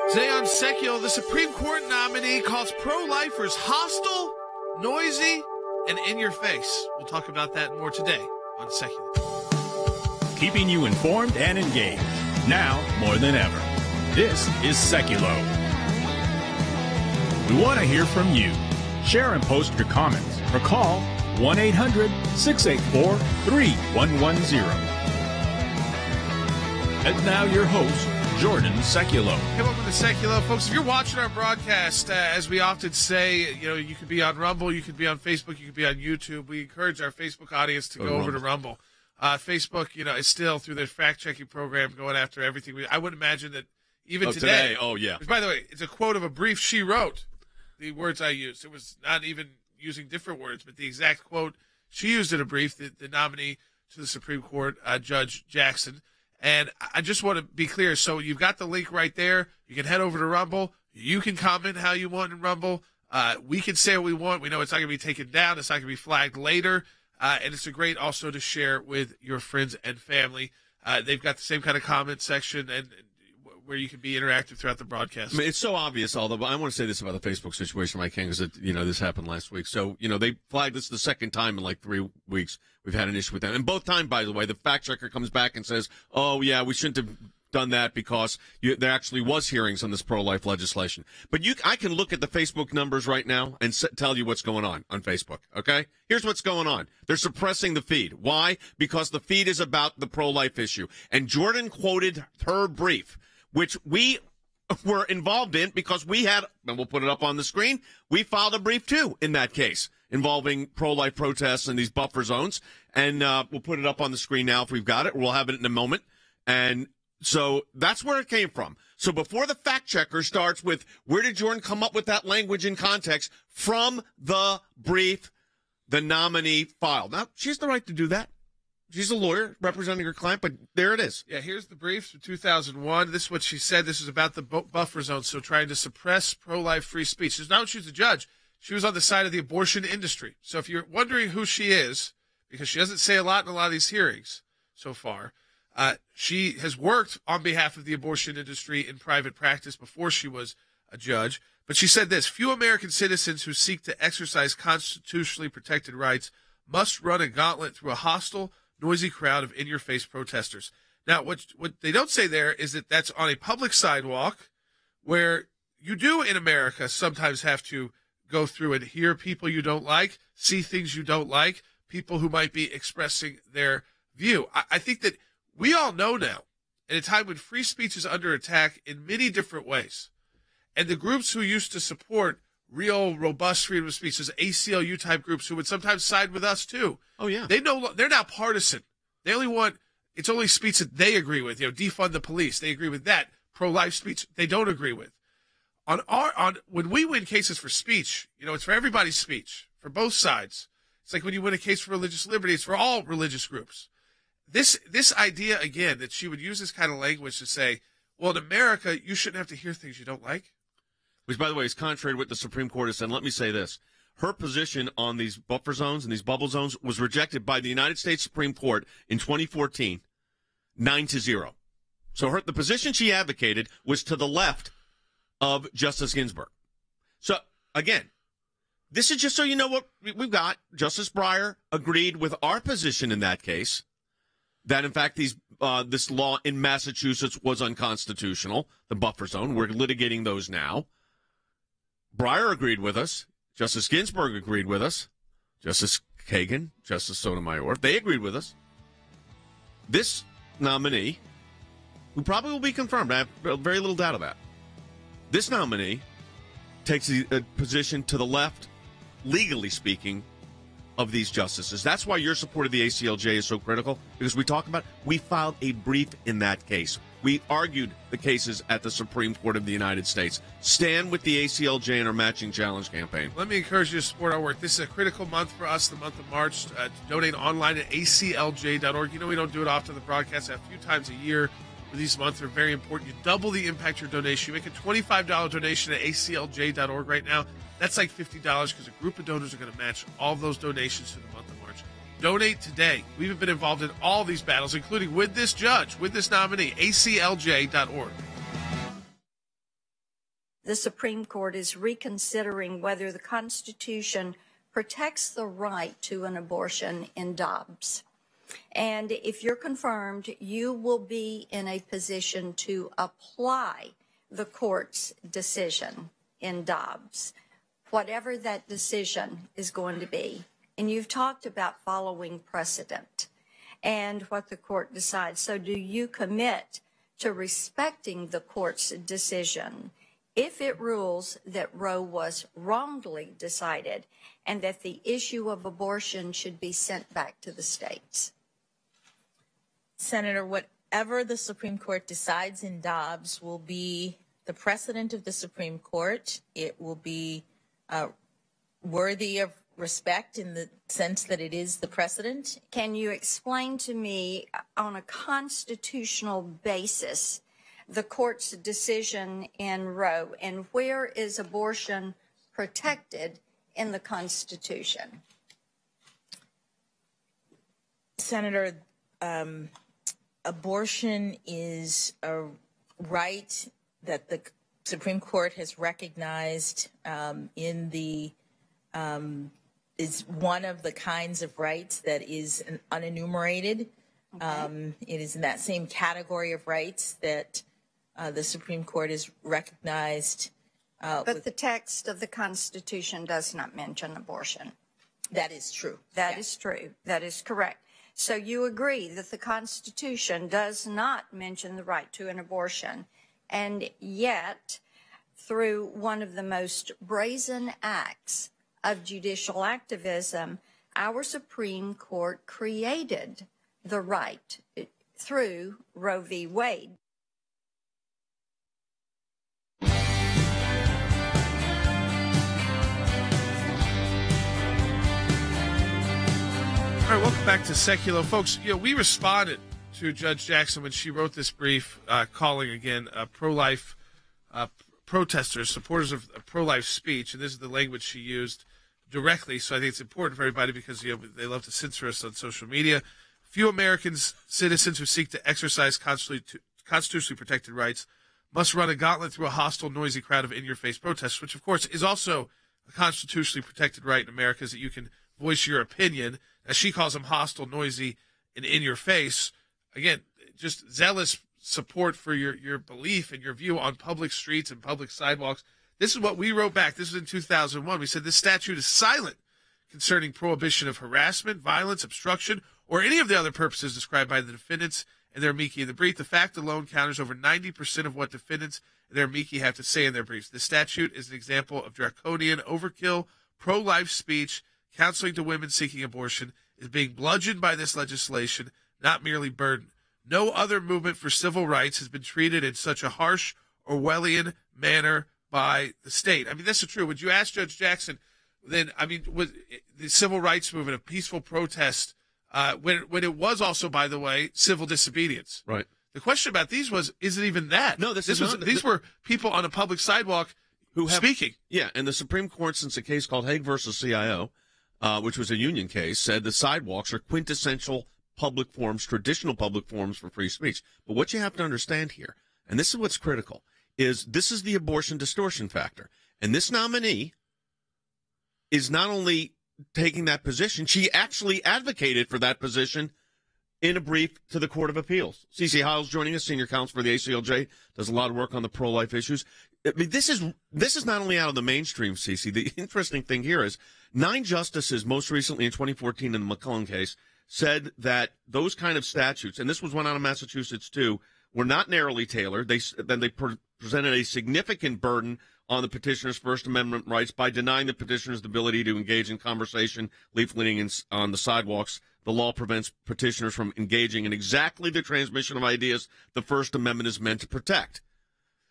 Today on Sekulow, the Supreme Court nominee calls pro-lifers hostile, noisy, and in your face. We'll talk about that and more today on Sekulow. Keeping you informed and engaged, now more than ever. This is Sekulow. We want to hear from you. Share and post your comments or call 1-800-684-3110. And now your host, Jordan Sekulow. Hey, welcome to Sekulow. Folks, if you're watching our broadcast, as we often say, you could be on Rumble, you could be on Facebook, you could be on YouTube. We encourage our Facebook audience to go over to Rumble. Facebook, is still through their fact-checking program going after everything. I would imagine that even today. Oh, yeah. Which, by the way, it's a quote of a brief she wrote, the words I used. It was not even using different words, but the exact quote she used in a brief, the nominee to the Supreme Court, Judge Jackson. And I just want to be clear. So you've got the link right there. You can head over to Rumble. You can comment how you want in Rumble. We can say what we want. We know it's not going to be taken down. It's not going to be flagged later. And it's a great also to share with your friends and family. They've got the same kind of comment section and where you can be interactive throughout the broadcast. I mean, it's so obvious, although I want to say this about the Facebook situation, Mike King, because this happened last week. So, they flagged this the second time in like 3 weeks. We've had an issue with them. And both times, by the way, the fact checker comes back and says, oh, yeah, we shouldn't have done that because there actually was hearings on this pro-life legislation. But I can look at the Facebook numbers right now and tell you what's going on Facebook, okay? Here's what's going on. They're suppressing the feed. Why? Because the feed is about the pro-life issue. And Jordan quoted her brief, which we were involved in because we had, and we'll put it up on the screen, we filed a brief too in that case involving pro-life protests in these buffer zones. And we'll put it up on the screen now if we've got it. We'll have it in a moment. And so that's where it came from. So before the fact checker starts with where did Jordan come up with that language in context, from the brief the nominee filed. Now, she has the right to do that. She's a lawyer representing her client, but there it is. Yeah, here's the brief from 2001. This is what she said. This is about the buffer zone, so trying to suppress pro-life free speech. This is not when she was a judge. She was on the side of the abortion industry. So if you're wondering who she is, because she doesn't say a lot in a lot of these hearings so far, she has worked on behalf of the abortion industry in private practice before she was a judge. But she said this: few American citizens who seek to exercise constitutionally protected rights must run a gauntlet through a hostile, noisy crowd of in-your-face protesters. Now, what they don't say there is that that's on a public sidewalk where you do in America sometimes have to go through and hear people you don't like, see things you don't like, people who might be expressing their view. I think that we all know now, in a time when free speech is under attack in many different ways, and the groups who used to support real robust freedom of speech, those ACLU type groups who would sometimes side with us too. Oh yeah, they're now partisan. They only want, it's only speech that they agree with. Defund the police, they agree with that. Pro-life speech, they don't agree with. When we win cases for speech, it's for everybody's speech, for both sides. It's like when you win a case for religious liberty, it's for all religious groups. This idea again that she would use this kind of language to say, well, in America, you shouldn't have to hear things you don't like. Which, by the way, is contrary to what the Supreme Court has said. Let me say this. Her position on these buffer zones and these bubble zones was rejected by the United States Supreme Court in 2014, 9-0. So the position she advocated was to the left of Justice Ginsburg. So, again, this is just so you know what we've got. Justice Breyer agreed with our position in that case, that, in fact, this law in Massachusetts was unconstitutional, the buffer zone. We're litigating those now. Breyer agreed with us. Justice Ginsburg agreed with us. Justice Kagan, Justice Sotomayor, they agreed with us. This nominee, who probably will be confirmed, I have very little doubt of that. This nominee takes a position to the left, legally speaking, of these justices. That's why your support of the ACLJ is so critical, because we filed a brief in that case. We argued the cases at the Supreme Court of the United States. Stand with the ACLJ in our matching challenge campaign. Let me encourage you to support our work. This is a critical month for us, the month of March. To donate online at aclj.org. We don't do it often, the broadcast a few times a year. These months are very important. You double the impact your donation. You make a $25 donation at aclj.org right now. That's like $50 because a group of donors are going to match all of those donations to the month of March. Donate today. We've been involved in all these battles, including with this judge, with this nominee, aclj.org. the Supreme Court is reconsidering whether the Constitution protects the right to an abortion in Dobbs. And if you're confirmed, you will be in a position to apply the court's decision in Dobbs, whatever that decision is going to be. And you've talked about following precedent and what the court decides. So do you commit to respecting the court's decision if it rules that Roe was wrongly decided and that the issue of abortion should be sent back to the states? Senator, whatever the Supreme Court decides in Dobbs will be the precedent of the Supreme Court. It will be worthy of respect in the sense that it is the precedent. Can you explain to me on a constitutional basis the court's decision in Roe, and where is abortion protected in the Constitution? Senator, abortion is a right that the Supreme Court has recognized is one of the kinds of rights that is unenumerated. Okay. It is in that same category of rights that the Supreme Court has recognized. But the text of the Constitution does not mention abortion. That is true. That is true. That is correct. So you agree that the Constitution does not mention the right to an abortion, and yet, through one of the most brazen acts of judicial activism, our Supreme Court created the right through Roe v. Wade. All right, welcome back to Sekulow. Folks, we responded to Judge Jackson when she wrote this brief calling, again, pro-life protestors, supporters of pro-life speech, and this is the language she used directly, so I think it's important for everybody because they love to censor us on social media. Few Americans, citizens who seek to exercise constitutionally protected rights must run a gauntlet through a hostile, noisy crowd of in-your-face protesters, which, of course, is also a constitutionally protected right in America, is that you can voice your opinion. As she calls them, hostile, noisy, and in your face. Again, just zealous support for your belief and your view on public streets and public sidewalks. This is what we wrote back. This was in 2001. We said this statute is silent concerning prohibition of harassment, violence, obstruction, or any of the other purposes described by the defendants and their amici in the brief. The fact alone counters over 90% of what defendants and their amici have to say in their briefs. The statute is an example of draconian overkill, pro-life speech. Counseling to women seeking abortion is being bludgeoned by this legislation, not merely burdened. No other movement for civil rights has been treated in such a harsh, Orwellian manner by the state. I mean, that's true. Would you ask Judge Jackson, then, I mean, was the civil rights movement, a peaceful protest, when it was also, by the way, civil disobedience? Right. The question about these was, is it even that? No, these were people on a public sidewalk who speaking. Yeah, and the Supreme Court, since a case called Hague versus CIO, which was a union case, said the sidewalks are quintessential public forums, traditional public forums for free speech. But what you have to understand here, and this is what's critical, is this is the abortion distortion factor. And this nominee is not only taking that position, she actually advocated for that position in a brief to the Court of Appeals. Cece Hiles joining us, senior counsel for the ACLJ, does a lot of work on the pro-life issues. I mean, this is not only out of the mainstream, Cece. The interesting thing here is 9 justices, most recently in 2014 in the McClellan case, said that those kind of statutes, and this was one out of Massachusetts too, were not narrowly tailored. They presented a significant burden on the petitioner's First Amendment rights by denying the petitioner's the ability to engage in conversation, leafleting on the sidewalks. The law prevents petitioners from engaging in exactly the transmission of ideas the First Amendment is meant to protect.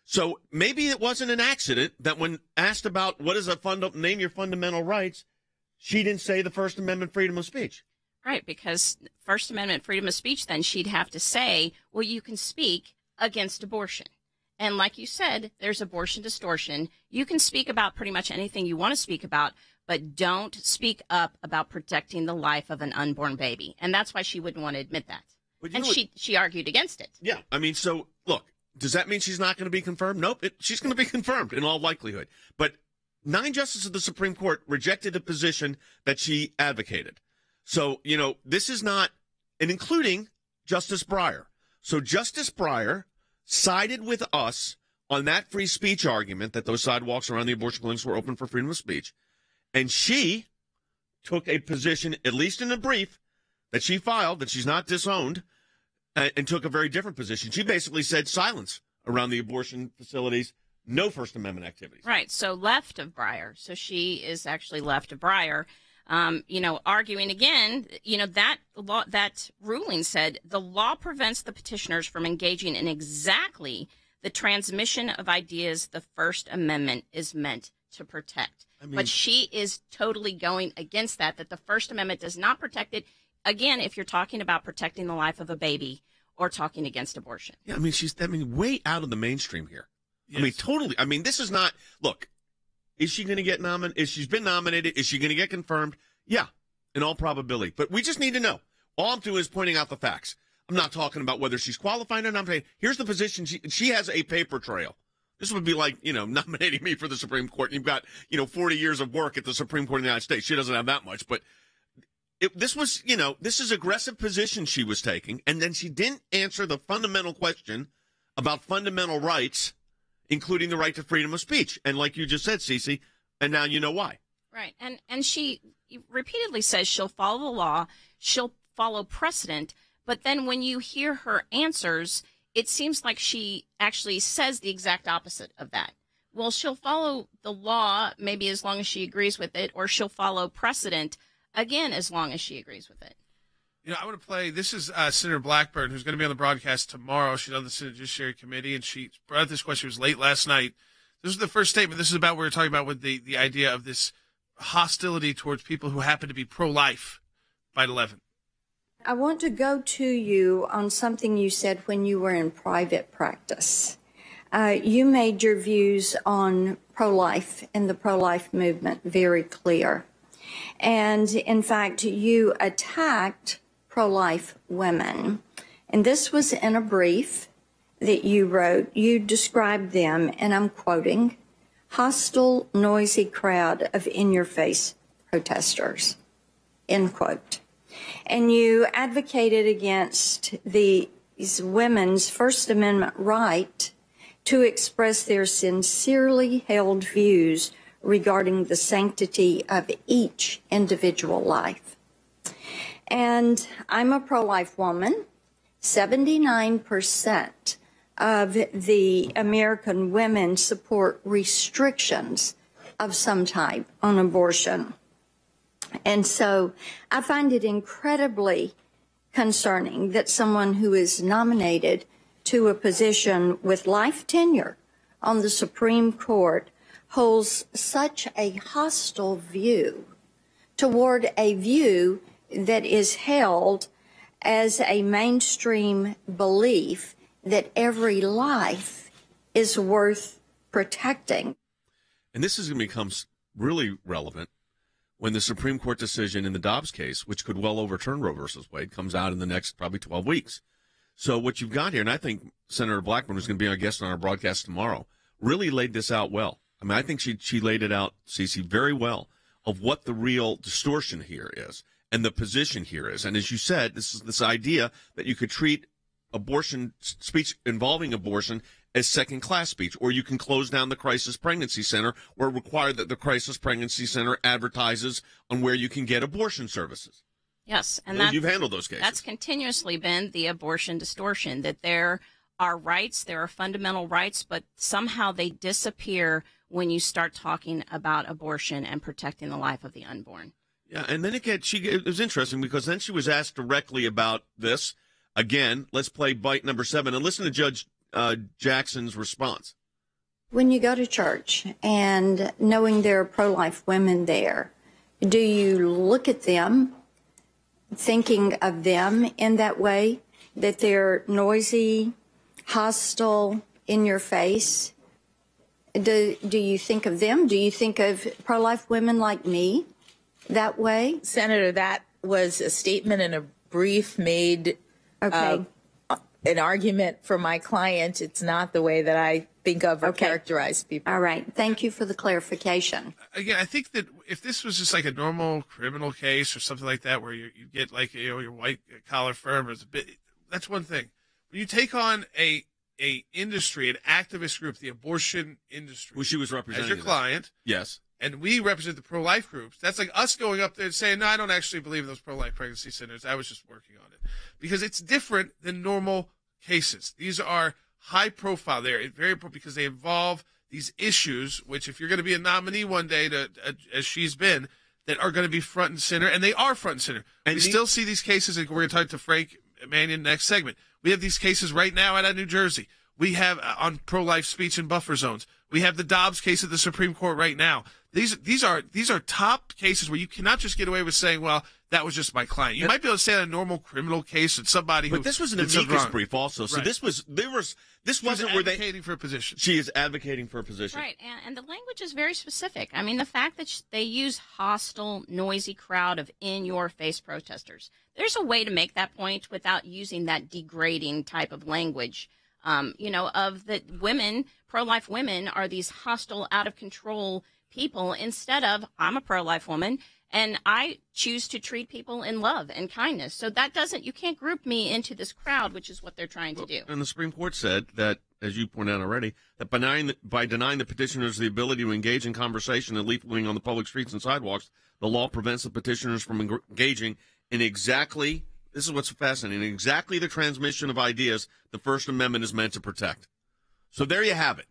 So maybe it wasn't an accident that when asked about what is name your fundamental rights, she didn't say the First Amendment freedom of speech. Right, because First Amendment freedom of speech, then she'd have to say, well, you can speak against abortion. And like you said, there's abortion distortion. You can speak about pretty much anything you want to speak about, but don't speak up about protecting the life of an unborn baby. And that's why she wouldn't want to admit that. And she argued against it. Yeah. I mean, so, look, Does that mean she's not going to be confirmed? Nope. She's going to be confirmed in all likelihood. But 9 justices of the Supreme Court rejected a position that she advocated. So, this is not, and including Justice Breyer. So Justice Breyer sided with us on that free speech argument that those sidewalks around the abortion clinics were open for freedom of speech. And she took a position, at least in a brief that she filed, that she's not disowned, and took a very different position. She basically said silence around the abortion facilities, no First Amendment activities. Right. So left of Breyer. So she is actually left of Breyer, arguing again, that ruling said the law prevents the petitioners from engaging in exactly the transmission of ideas the First Amendment is meant to protect. But she is totally going against that the First Amendment does not protect it. Again, if you're talking about protecting the life of a baby or talking against abortion. Yeah, she's way out of the mainstream here. Yes. Totally. This is not, look, is she going to get nominated? If she's been nominated, is she going to get confirmed? Yeah, in all probability. But we just need to know. All I'm doing is pointing out the facts. I'm not talking about whether she's qualified or not. Here's the position. She has a paper trail. This would be like, nominating me for the Supreme Court. You've got, 40 years of work at the Supreme Court of the United States. She doesn't have that much, but this is aggressive position she was taking, and then she didn't answer the fundamental question about fundamental rights, including the right to freedom of speech. And like you just said, Cece, and now you know why. Right. And she repeatedly says she'll follow the law, she'll follow precedent, but then when you hear her answers, it seems like she actually says the exact opposite of that. Well, she'll follow the law maybe as long as she agrees with it, or she'll follow precedent, again, as long as she agrees with it. I want to play. This is Senator Blackburn, who's going to be on the broadcast tomorrow. She's on the Senate Judiciary Committee, and she brought up this question. It was late last night. This is the first statement. This is about what we're talking about with the idea of this hostility towards people who happen to be pro-life. Bite 11. I want to go to you on something you said when you were in private practice. You made your views on pro-life and the pro-life movement very clear. And in fact, you attacked pro-life women. And this was in a brief that you wrote. You described them, and I'm quoting, hostile, noisy crowd of in-your-face protesters, end quote. And you advocated against these women's First Amendment right to express their sincerely held views regarding the sanctity of each individual life. And I'm a pro-life woman. 79% of the American women support restrictions of some type on abortion. And so I find it incredibly concerning that someone who is nominated to a position with life tenure on the Supreme Court holds such a hostile view toward a view that is held as a mainstream belief that every life is worth protecting. And this is going to become really relevant when the Supreme Court decision in the Dobbs case, which could well overturn Roe versus Wade, comes out in the next probably 12 weeks. So what you've got here, and I think Senator Blackburn, who's going to be our guest on our broadcast tomorrow, really laid this out well. I think she laid it out, Cece, very well of what the real distortion here is and the position here is. And as you said, this is this idea that you could treat abortion speech involving abortion as second-class speech, or you can close down the crisis pregnancy center or require that the crisis pregnancy center advertises on where you can get abortion services. Yes, and you've handled those cases. That's continuously been the abortion distortion, that there are rights, there are fundamental rights, but somehow they disappear when you start talking about abortion and protecting the life of the unborn. Yeah, and then it was interesting because then she was asked directly about this. Again, let's play bite number 7 and listen to Judge Jackson's response. When you go to church and knowing there are pro-life women there, do you look at them, thinking of them in that way, that they're noisy, hostile, in your face? Do you think of them? Do you think of pro-life women like me that way? Senator, that was a statement in a brief made an argument for my client. It's not the way that I think of or characterize people. All right. Thank you for the clarification. Again, I think that if this was just like a normal criminal case or something like that, where you get like your white collar firm, is a bit, that's one thing. When you take on a industry, an activist group, the abortion industry, Who she was representing as your client, yes, and we represent the pro-life groups, that's like us going up there and saying, no, I don't actually believe in those pro-life pregnancy centers. I was just working on it. Because it's different than normal cases. These are high profile. They're very, because they involve these issues, which if you're going to be a nominee one day, as she's been, that are going to be front and center, and they are front and center. And we still see these cases, and we're going to talk to Frank Mannion next segment. We have these cases right now out of New Jersey. We have on pro-life speech in buffer zones. We have the Dobbs case at the Supreme Court right now. These are top cases where you cannot just get away with saying, well, that was just my client. You might be able to say a normal criminal case that somebody who. But this was an amicus brief also. So right. this wasn't where they advocating for a position. She is advocating for a position. Right, and the language is very specific. I mean, the fact that they use hostile, noisy crowd of in-your-face protesters. There's a way to make that point without using that degrading type of language. Of the women, pro-life women are these hostile, out-of-control people instead of, I'm a pro-life woman, and I choose to treat people in love and kindness. So you can't group me into this crowd, which is what they're trying to do. And the Supreme Court said that, as you pointed out already, that by denying the petitioners the ability to engage in conversation and leafleting on the public streets and sidewalks, the law prevents the petitioners from engaging in exactly, this is what's fascinating, exactly the transmission of ideas the First Amendment is meant to protect. So there you have it.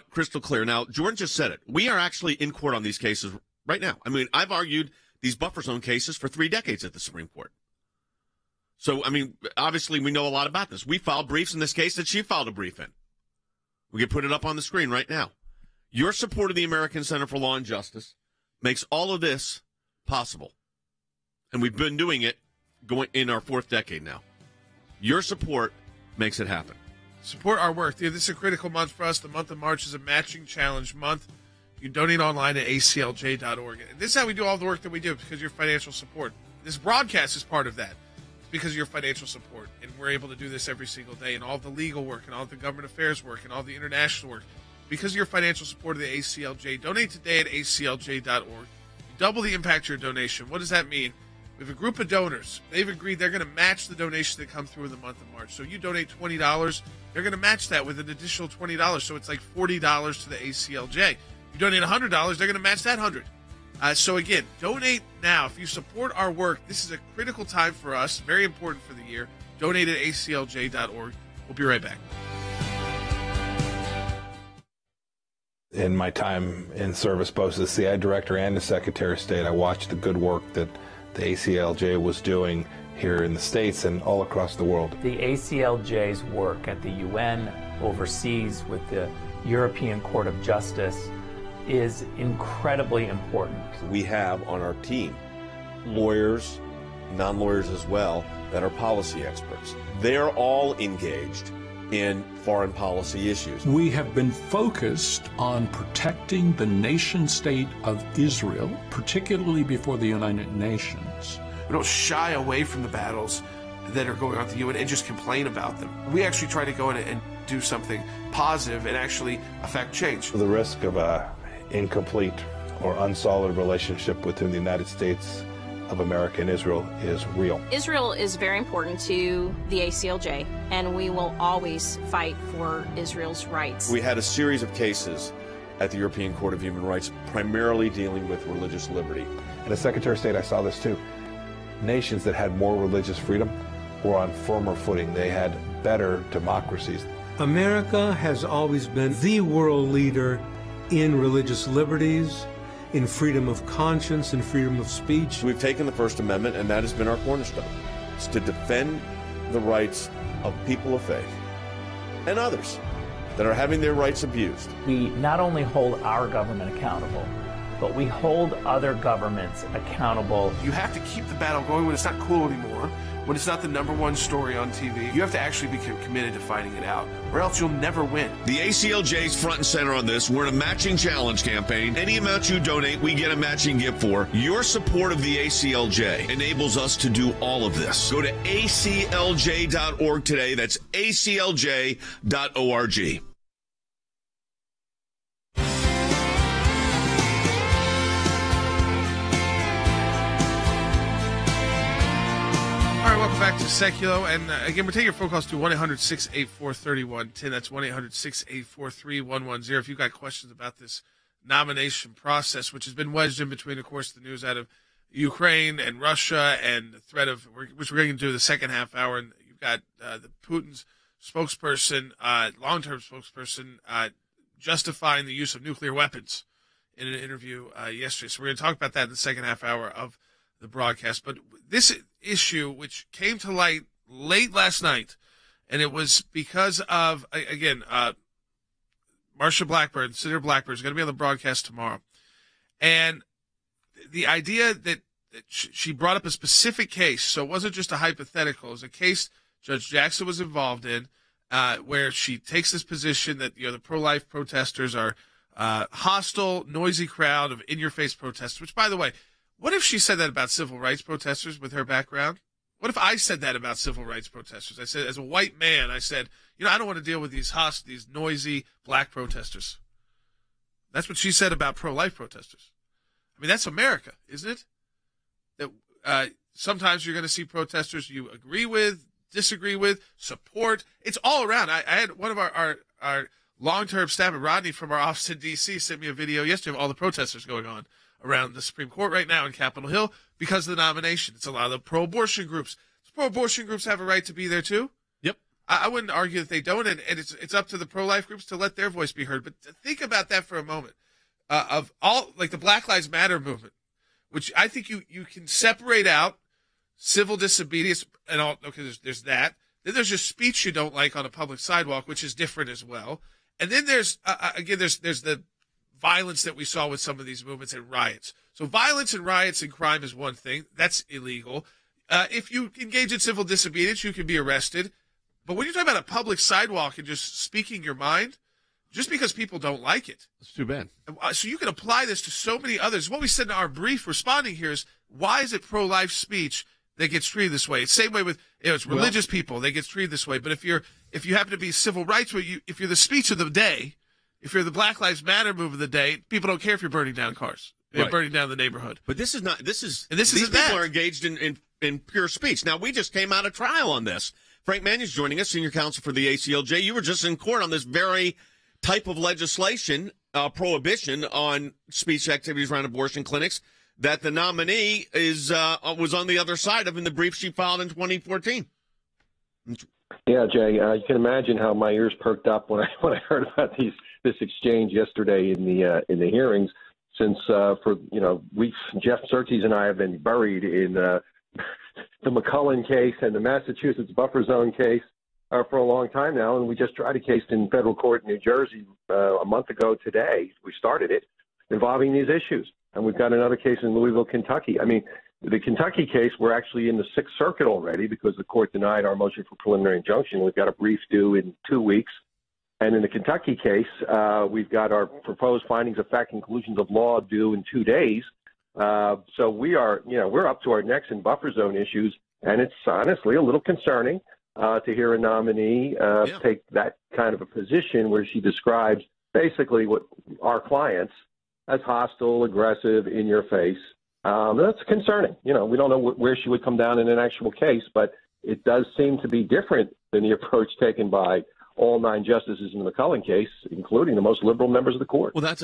Crystal clear. Now, Jordan just said it. We are actually in court on these cases right now. I mean, I've argued these buffer zone cases for 3 decades at the Supreme Court. So, I mean, obviously we know a lot about this. We filed briefs in this case that she filed a brief in. We can put it up on the screen right now. Your support of the American Center for Law and Justice makes all of this possible. And we've been doing it going in our 4th decade now. Your support makes it happen. Support our work. This is a critical month for us. The month of March is a matching challenge month. You can donate online at ACLJ.org. And this is how we do all the work that we do, because of your financial support. This broadcast is part of that. It's because of your financial support. And we're able to do this every single day. And all the legal work and all the government affairs work and all the international work. Because of your financial support of the ACLJ, donate today at ACLJ.org. Double the impact of your donation. What does that mean? We have a group of donors. They've agreed they're going to match the donations that come through in the month of March. So you donate $20, they're going to match that with an additional $20. So it's like $40 to the ACLJ. You donate $100, they're going to match that $100. So again, donate now. If you support our work, this is a critical time for us, very important for the year. Donate at ACLJ.org. We'll be right back. In my time in service, both as the CI director and as Secretary of State, I watched the good work that the ACLJ was doing here in the States and all across the world. The ACLJ's work at the UN, overseas with the European Court of Justice, is incredibly important. We have on our team lawyers, non-lawyers as well, that are policy experts. They're all engaged in foreign policy issues. We have been focused on protecting the nation state of Israel, particularly before the United Nations. We don't shy away from the battles that are going on at the UN and just complain about them. We actually try to go in and do something positive and actually affect change. The risk of a incomplete or unsolid relationship within the United States of America and Israel is real. Israel is very important to the ACLJ, and we will always fight for Israel's rights. We had a series of cases at the European Court of Human Rights, primarily dealing with religious liberty. And as Secretary of State, I saw this too. Nations that had more religious freedom were on firmer footing. They had better democracies. America has always been the world leader in religious liberties, in freedom of conscience and freedom of speech. We've taken the First Amendment, and that has been our cornerstone. It's to defend the rights of people of faith and others that are having their rights abused. We not only hold our government accountable, but we hold other governments accountable. You have to keep the battle going when it's not cool anymore. when it's not the #1 story on TV, you have to actually be committed to fighting it out, or else you'll never win. The ACLJ's front and center on this. We're in a matching challenge campaign. Any amount you donate, we get a matching gift for. Your support of the ACLJ enables us to do all of this. Go to aclj.org today. That's aclj.org. All right, welcome back to Sekulow. And again, we're taking your phone calls to 1-800-684-3110. That's 1-800-684-3110. If you've got questions about this nomination process, which has been wedged in between, of course, the news out of Ukraine and Russia and the threat of, which we're going to do the second half hour. And you've got the Putin's spokesperson, long-term spokesperson, justifying the use of nuclear weapons in an interview yesterday. So we're going to talk about that in the second half hour of the broadcast. But this issue, which came to light late last night, and it was because of, again, Marsha Blackburn, Senator Blackburn, is going to be on the broadcast tomorrow. And the idea that she brought up a specific case, so it wasn't just a hypothetical, it was a case Judge Jackson was involved in, where she takes this position that, the pro-life protesters are hostile, noisy crowd of in-your-face protesters, which, by the way, what if she said that about civil rights protesters with her background? What if I said that about civil rights protesters? I said, as a white man, I said, I don't want to deal with these these noisy black protesters. That's what she said about pro-life protesters. I mean, that's America, isn't it? That sometimes you're going to see protesters you agree with, disagree with, support. It's all around. I had one of our long-term staff, Rodney from our office in D.C., sent me a video yesterday of all the protesters going on around the Supreme Court right now in Capitol Hill because of the nomination. It's a lot of the pro-abortion groups. Pro-abortion groups have a right to be there too. Yep. I wouldn't argue that they don't, and it's up to the pro-life groups to let their voice be heard. But think about that for a moment. Of all, like the Black Lives Matter movement, which I think you can separate out civil disobedience and all. Okay, there's that. Then there's just speech you don't like on a public sidewalk, which is different as well. And then there's there's the violence that we saw with some of these movements and riots. So violence and riots and crime is one thing. That's illegal. If you engage in civil disobedience, you can be arrested. But when you're talking about a public sidewalk and just speaking your mind, just because people don't like it. It's too bad. So you can apply this to so many others. What we said in our brief responding here is, why is it pro-life speech that gets treated this way? It's the same way with it's religious people. They get treated this way. But if you happen to be civil rights, if you're the speech of the day, if you're the Black Lives Matter move of the day, people don't care if you're burning down cars. You're burning down the neighborhood. But this is not. These people are engaged in pure speech. Now, we just came out of trial on this. Frank Manion's joining us, senior counsel for the ACLJ. You were just in court on this very type of legislation, prohibition on speech activities around abortion clinics, that the nominee was on the other side of in the brief she filed in 2014. Yeah, Jay, you can imagine how my ears perked up when I heard about this exchange yesterday in the hearings. Since Jeff Surtees and I have been buried in the McCullen case and the Massachusetts buffer zone case for a long time now, and we just tried a case in federal court in New Jersey a month ago today. We started it involving these issues, and we've got another case in Louisville, Kentucky. I mean, the Kentucky case, we're actually in the Sixth Circuit already because the court denied our motion for preliminary injunction. We've got a brief due in 2 weeks. And in the Kentucky case, we've got our proposed findings of fact conclusions of law due in 2 days. So we're up to our necks in buffer zone issues, and it's honestly a little concerning to hear a nominee take that kind of a position where she describes basically what our clients as hostile, aggressive, in your face. That's concerning. We don't know where she would come down in an actual case, but it does seem to be different than the approach taken by all 9 justices in the McCullen case, including the most liberal members of the court. Well,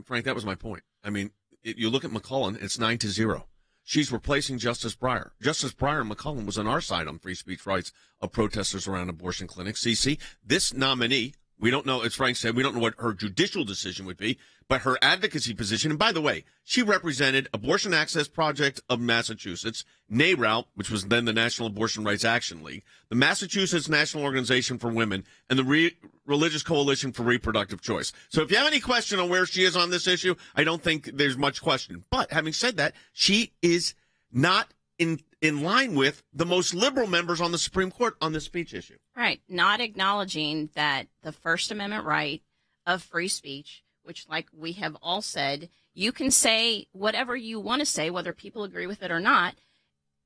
Frank, that was my point. I mean, you look at McCullen, it's 9-0. She's replacing Justice Breyer. Justice Breyer and McCullen was on our side on free speech rights of protesters around abortion clinics. CC, this nominee, we don't know, as Frank said, we don't know what her judicial decision would be, but her advocacy position, and by the way, she represented Abortion Access Project of Massachusetts, NARAL, which was then the National Abortion Rights Action League, the Massachusetts National Organization for Women, and the Religious Coalition for Reproductive Choice. So if you have any question on where she is on this issue, I don't think there's much question. But having said that, she is not in line with the most liberal members on the Supreme Court on this speech issue. Right. Not acknowledging that the First Amendment right of free speech, which, like we have all said, you can say whatever you want to say, whether people agree with it or not.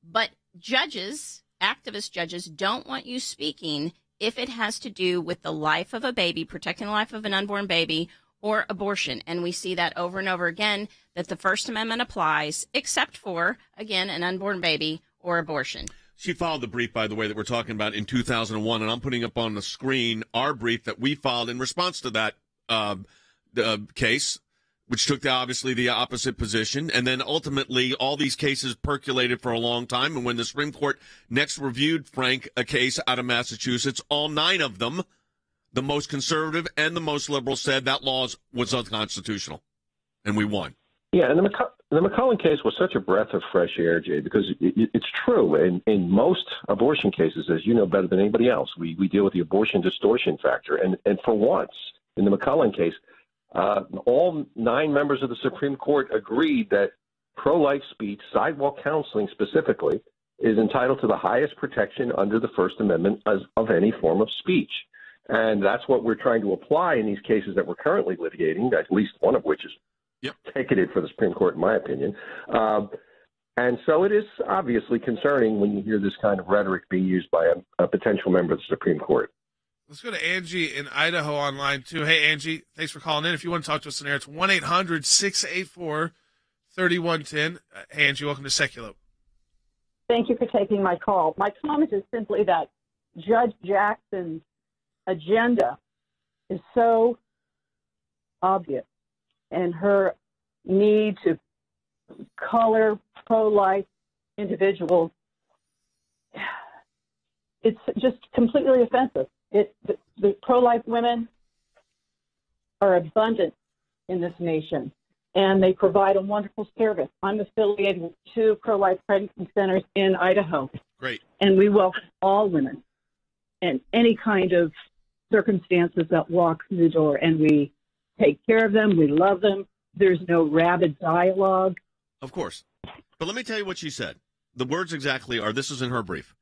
But judges, activist judges, don't want you speaking if it has to do with the life of a baby, protecting the life of an unborn baby, or abortion. And we see that over and over again, that the First Amendment applies, except for, again, an unborn baby or abortion. She filed the brief, by the way, that we're talking about in 2001, and I'm putting up on the screen our brief that we filed in response to that case, which took obviously the opposite position. And then ultimately all these cases percolated for a long time. And when the Supreme Court next reviewed, Frank, a case out of Massachusetts, all 9 of them, the most conservative and the most liberal, said that law was unconstitutional. And we won. Yeah, and the McCullen case was such a breath of fresh air, Jay, because it's true. In most abortion cases, as you know better than anybody else, we deal with the abortion distortion factor. And for once, in the McCullen case, all 9 members of the Supreme Court agreed that pro-life speech, sidewalk counseling specifically, is entitled to the highest protection under the First Amendment of any form of speech. And that's what we're trying to apply in these cases that we're currently litigating, at least one of which is ticketed for the Supreme Court, in my opinion. And so it is obviously concerning when you hear this kind of rhetoric being used by a potential member of the Supreme Court. Let's go to Angie in Idaho online, too. Hey, Angie, thanks for calling in. If you want to talk to us on air, it's 1-800-684-3110. Hey, Angie, welcome to Sekulow. Thank you for taking my call. My comment is simply that Judge Jackson's agenda is so obvious, and her need to color pro-life individuals, it's just completely offensive. The pro-life women are abundant in this nation, and they provide a wonderful service. I'm affiliated with 2 pro-life pregnancy centers in Idaho. Great. And we welcome all women and any kind of circumstances that walk through the door, and we take care of them. We love them. There's no rabid dialogue. Of course. But let me tell you what she said. The words exactly are, this is in her brief.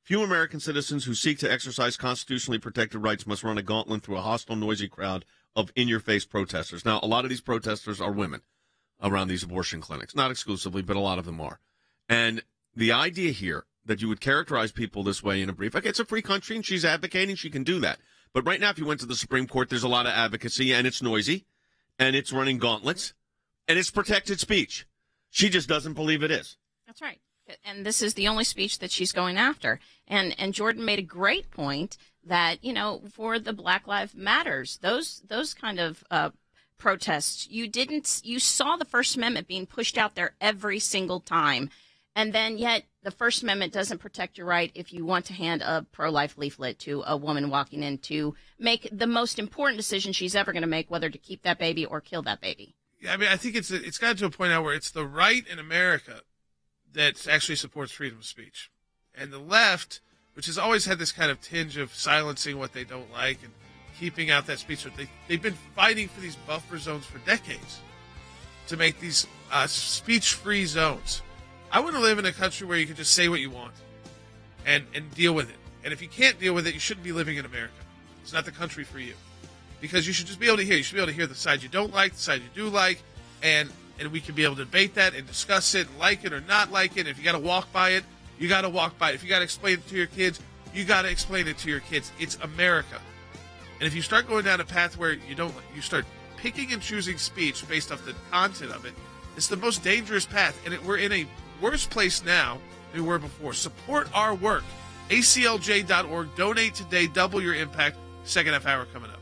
Few American citizens who seek to exercise constitutionally protected rights must run a gauntlet through a hostile, noisy crowd of in-your-face protesters. Now, a lot of these protesters are women around these abortion clinics. Not exclusively, but a lot of them are. And the idea here that you would characterize people this way in a brief, okay, it's a free country and she's advocating, she can do that. But right now, if you went to the Supreme Court, there's a lot of advocacy, and it's noisy, and it's running gauntlets, and it's protected speech. She just doesn't believe it is. That's right. And this is the only speech that she's going after. And Jordan made a great point that, you know, for the Black Lives Matters, those kind of protests, you saw the First Amendment being pushed out there every single time. And then yet the First Amendment doesn't protect your right if you want to hand a pro-life leaflet to a woman walking in to make the most important decision she's ever going to make, whether to keep that baby or kill that baby. I mean, I think it's gotten to a point now where it's the right in America that actually supports freedom of speech. And the left, which has always had this kind of tinge of silencing what they don't like and keeping out that speech, they've been fighting for these buffer zones for decades to make these speech-free zones. I want to live in a country where you can just say what you want and deal with it. And if you can't deal with it, you shouldn't be living in America. It's not the country for you. Because you should just be able to hear. You should be able to hear the side you don't like, the side you do like, and we can be able to debate that and discuss it, like it or not like it. If you got to walk by it, you got to walk by it. If you got to explain it to your kids, you got to explain it to your kids. It's America. And if you start going down a path where you start picking and choosing speech based off the content of it, it's the most dangerous path. And we're in a worse place now than we were before. Support our work. ACLJ.org. Donate today. Double your impact. Second half hour coming up.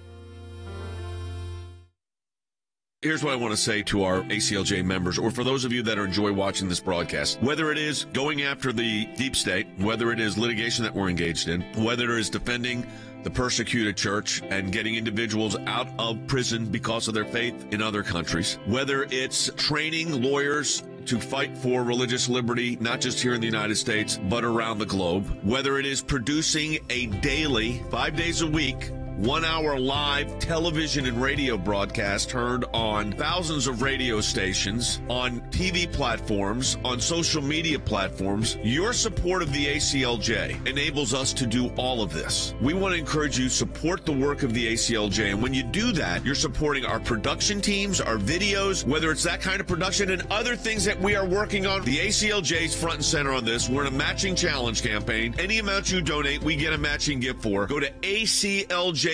Here's what I want to say to our ACLJ members, or for those of you that enjoy watching this broadcast. Whether it is going after the deep state, whether it is litigation that we're engaged in, whether it is defending the persecuted church and getting individuals out of prison because of their faith in other countries, whether it's training lawyers to fight for religious liberty, not just here in the United States, but around the globe, whether it is producing a daily, 5 days a week, 1-hour live television and radio broadcast heard on thousands of radio stations, on TV platforms, on social media platforms. Your support of the ACLJ enables us to do all of this. We want to encourage you to support the work of the ACLJ. And when you do that, you're supporting our production teams, our videos, whether it's that kind of production and other things that we are working on. The ACLJ is front and center on this. We're in a matching challenge campaign. Any amount you donate, we get a matching gift for. Go to ACLJ.org.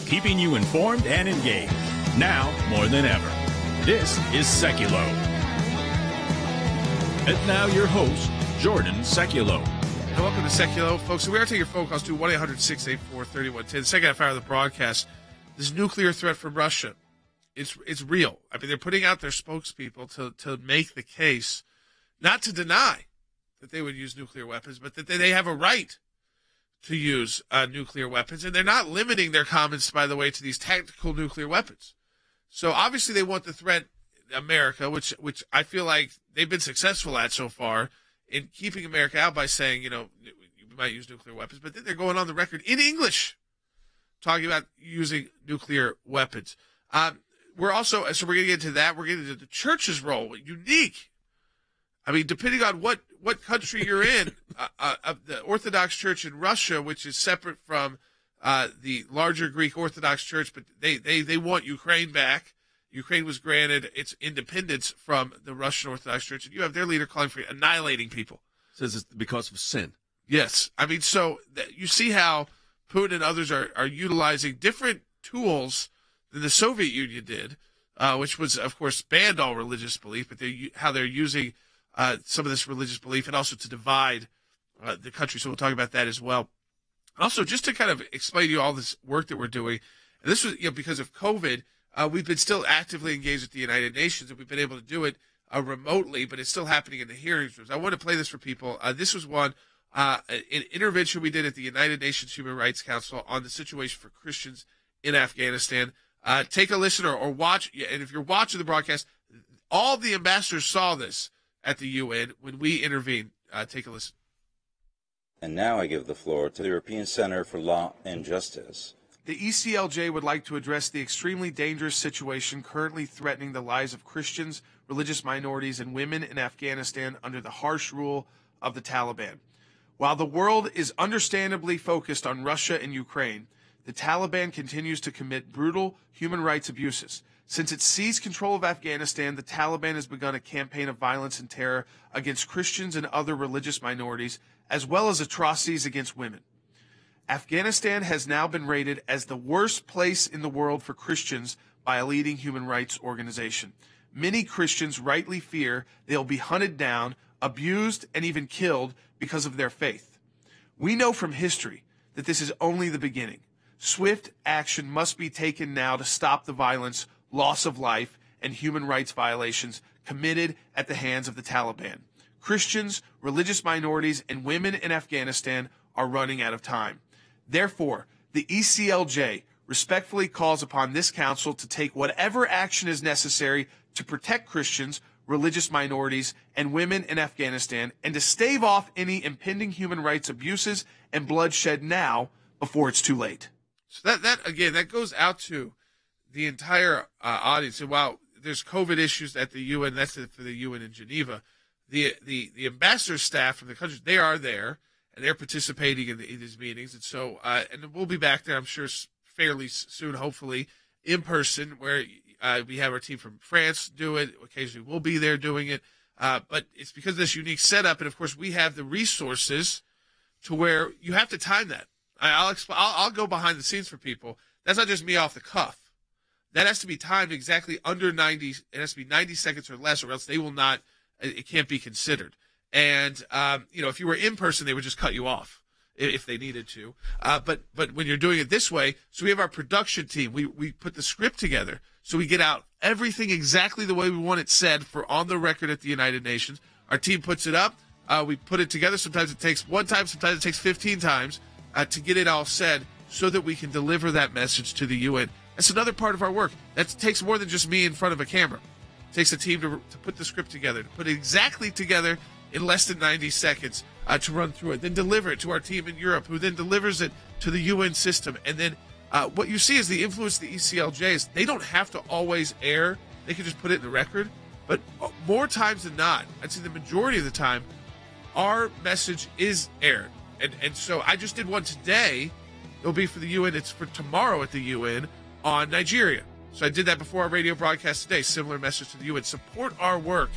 Keeping you informed and engaged, now more than ever. This is Sekulow. And now your host, Jordan Sekulow. And welcome to Sekulow, folks. We are taking your phone calls to 1-800-684-3110. The second half hour of the broadcast, this nuclear threat from Russia, it's real. I mean, they're putting out their spokespeople to make the case, not to deny that they would use nuclear weapons, but that they have a right to use nuclear weapons. And they're not limiting their comments, by the way, to these tactical nuclear weapons. So obviously they want to threaten America, which I feel like they've been successful at so far in keeping America out by saying, you might use nuclear weapons. But then they're going on the record in English talking about using nuclear weapons. We're going to get into that. We're getting into the church's role, unique. I mean, depending on what country you're in, the Orthodox Church in Russia, which is separate from the larger Greek Orthodox Church, but they want Ukraine back. Ukraine was granted its independence from the Russian Orthodox Church, and you have their leader calling for annihilating people. Says it's because of sin. Yes. I mean, so you see how Putin and others are utilizing different tools than the Soviet Union did, which was, of course, banned all religious belief, but how they're using some of this religious belief and also to divide the country. So we'll talk about that as well. Also, just to kind of explain to you all this work that we're doing, and this was because of COVID, we've been still actively engaged with the United Nations, and we've been able to do it remotely, but it's still happening in the hearings rooms. I want to play this for people. This was an intervention we did at the United Nations Human Rights Council on the situation for Christians in Afghanistan. Take a listen or watch, and if you're watching the broadcast, all the ambassadors saw this at the UN when we intervened. Take a listen. And now I give the floor to the European Center for Law and Justice. The ECLJ would like to address the extremely dangerous situation currently threatening the lives of Christians, religious minorities, and women in Afghanistan under the harsh rule of the Taliban. While the world is understandably focused on Russia and Ukraine, the Taliban continues to commit brutal human rights abuses. Since it seized control of Afghanistan, the Taliban has begun a campaign of violence and terror against Christians and other religious minorities, as well as atrocities against women. Afghanistan has now been rated as the worst place in the world for Christians by a leading human rights organization. Many Christians rightly fear they'll be hunted down, abused, and even killed because of their faith. We know from history that this is only the beginning. Swift action must be taken now to stop the violence, loss of life, and human rights violations committed at the hands of the Taliban. Christians, religious minorities, and women in Afghanistan are running out of time. Therefore, the ECLJ respectfully calls upon this council to take whatever action is necessary to protect Christians, religious minorities, and women in Afghanistan, and to stave off any impending human rights abuses and bloodshed now before it's too late. So that goes out to the entire audience. And while there's COVID issues at the UN, that's for the UN in Geneva, the ambassador staff from the countries, they are there, and they're participating in these meetings. And so, and we'll be back there, I'm sure, fairly soon, hopefully, in person, where we have our team from France do it. Occasionally we'll be there doing it. But it's because of this unique setup. And, of course, we have the resources to where you have to time that. I'll go behind the scenes for people. That's not just me off the cuff. That has to be timed exactly under 90. It has to be 90 seconds or less, or else they will not. It can't be considered. And if you were in person, they would just cut you off if they needed to. But when you're doing it this way, so we have our production team. We put the script together, so we get out everything exactly the way we want it said for on the record at the United Nations. Our team puts it up. We put it together. Sometimes it takes one time. Sometimes it takes 15 times to get it all said, so that we can deliver that message to the UN. That's another part of our work. That takes more than just me in front of a camera. It takes a team to put the script together, to put it exactly together in less than 90 seconds to run through it, then deliver it to our team in Europe, who then delivers it to the UN system. And then what you see is the influence of the ACLJ is they don't have to always air. They can just put it in the record. But more times than not, I'd say the majority of the time, our message is aired. And so I just did one today. It'll be for the UN. It's for tomorrow at the UN on Nigeria. So I did that before our radio broadcast today. Similar message to the UN. Support our work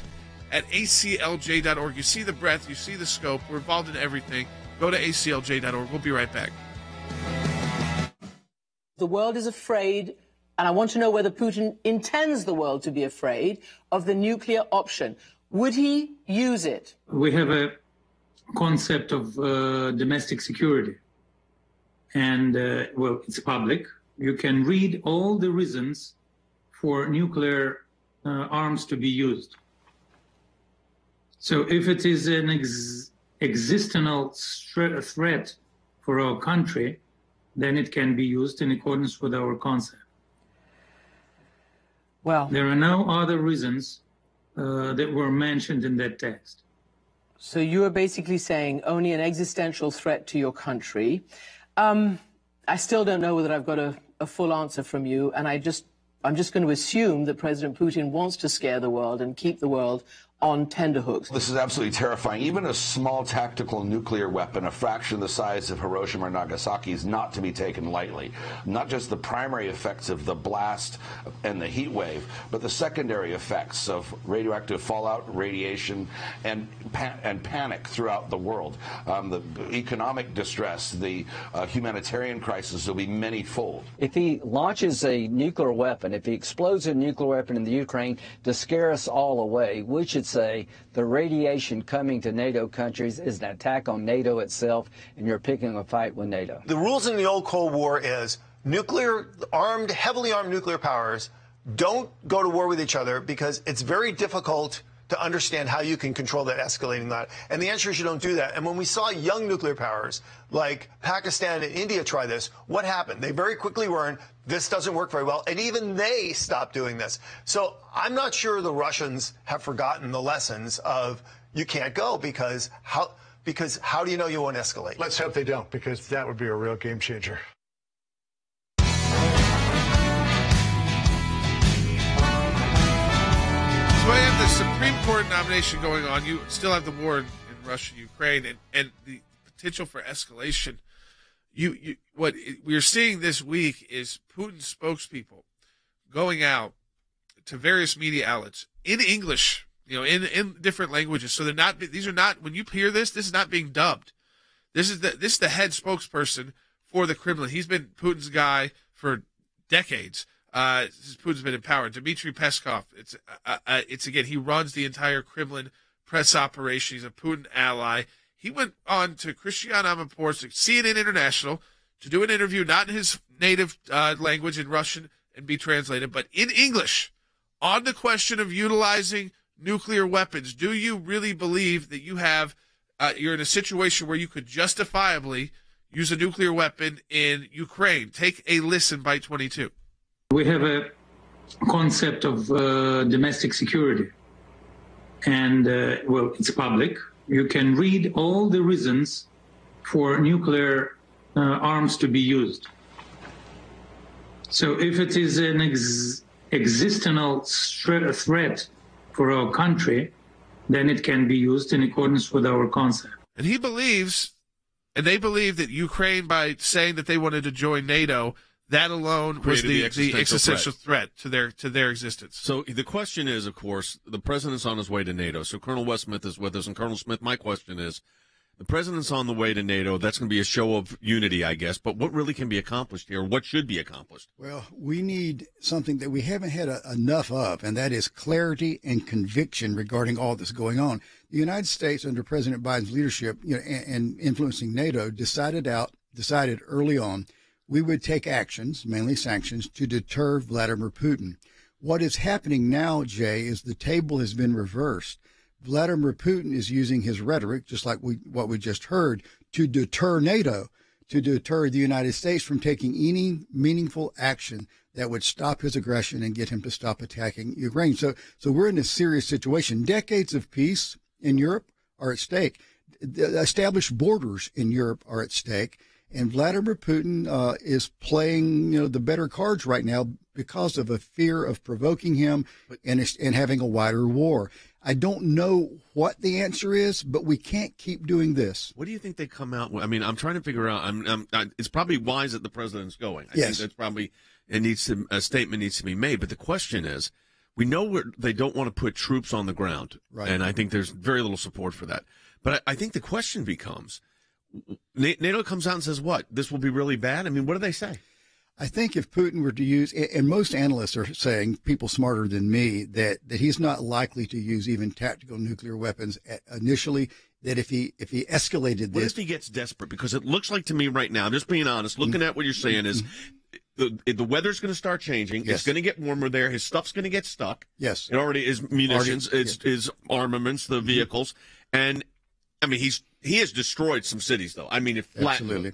at aclj.org. You see the breadth. You see the scope. We're involved in everything. Go to aclj.org. We'll be right back. The world is afraid, and I want to know whether Putin intends the world to be afraid of the nuclear option. Would he use it? We have a concept of domestic security. And, well, it's public. You can read all the reasons for nuclear arms to be used. So if it is an existential threat for our country, then it can be used in accordance with our concept. Well, there are no other reasons that were mentioned in that text. So you are basically saying only an existential threat to your country. I still don't know whether I've got a full answer from you, and I'm just going to assume that President Putin wants to scare the world and keep the world on tenterhooks. This is absolutely terrifying. Even a small tactical nuclear weapon, a fraction the size of Hiroshima or Nagasaki, is not to be taken lightly. Not just the primary effects of the blast and the heat wave, but the secondary effects of radioactive fallout, radiation, and panic throughout the world. The economic distress, the humanitarian crisis will be many-fold. If he launches a nuclear weapon, if he explodes a nuclear weapon in the Ukraine to scare us all away, we should say the radiation coming to NATO countries is an attack on NATO itself, and you're picking a fight with NATO. The rules in the old Cold War is heavily armed nuclear powers don't go to war with each other because it's very difficult to understand how you can control that escalating that. And the answer is you don't do that. And when we saw young nuclear powers like Pakistan and India try this, what happened? They very quickly learned this doesn't work very well, and even they stopped doing this. So I'm not sure the Russians have forgotten the lessons of you can't go because how do you know you won't escalate? Let's hope they don't, because that would be a real game changer. So I have the Supreme Court nomination going on. You still have the war in Russia, Ukraine, and the potential for escalation. What we're seeing this week is Putin's spokespeople going out to various media outlets in English, in different languages. So these are not, when you hear this is not being dubbed. This is the head spokesperson for the Kremlin. He's been Putin's guy for decades. Since Putin's been in power. Dmitry Peskov, it's again, he runs the entire Kremlin press operation. He's a Putin ally. He went on to Christiane Amanpour's CNN International to do an interview, not in his native language in Russian and be translated, but in English, on the question of utilizing nuclear weapons. Do you really believe that you're in a situation where you could justifiably use a nuclear weapon in Ukraine? Take a listen, Byte 22. We have a concept of domestic security, and, well, it's public. You can read all the reasons for nuclear arms to be used. So if it is an existential threat for our country, then it can be used in accordance with our concept. And he believes, and they believe, that Ukraine, by saying that they wanted to join NATO, that alone was the existential threat to their existence. So the question is, of course, the president's on his way to NATO. So Colonel Wes Smith is with us. And Colonel Smith, my question is, the president's on the way to NATO. That's going to be a show of unity, I guess. But what really can be accomplished here? What should be accomplished? Well, we need something that we haven't had enough of, and that is clarity and conviction regarding all that's going on. The United States, under President Biden's leadership, and influencing NATO, decided early on we would take actions, mainly sanctions, to deter Vladimir Putin. What is happening now, Jay, is the table has been reversed. Vladimir Putin is using his rhetoric, just like what we just heard, to deter NATO, to deter the United States from taking any meaningful action that would stop his aggression and get him to stop attacking Ukraine. So we're in a serious situation. Decades of peace in Europe are at stake. The established borders in Europe are at stake, and Vladimir Putin is playing, the better cards right now because of a fear of provoking him and having a wider war. I don't know what the answer is, but we can't keep doing this. What do you think they come out with? I mean, I'm trying to figure out. It's probably wise that the president's going. I think that's probably a statement needs to be made. But the question is, we know they don't want to put troops on the ground, right? And I think there's very little support for that. But I think the question becomes, NATO comes out and says what? This will be really bad? I mean, what do they say? I think if Putin were to use, and most analysts are saying, people smarter than me, that he's not likely to use even tactical nuclear weapons initially, that if he escalated this. What if he gets desperate? Because it looks like to me right now, just being honest, looking at what you're saying is the weather's going to start changing. Yes. It's going to get warmer there. His stuff's going to get stuck. Yes. It already is munitions. It's armaments, the vehicles. And, I mean, he has destroyed some cities, though. I mean, it flattened Absolutely.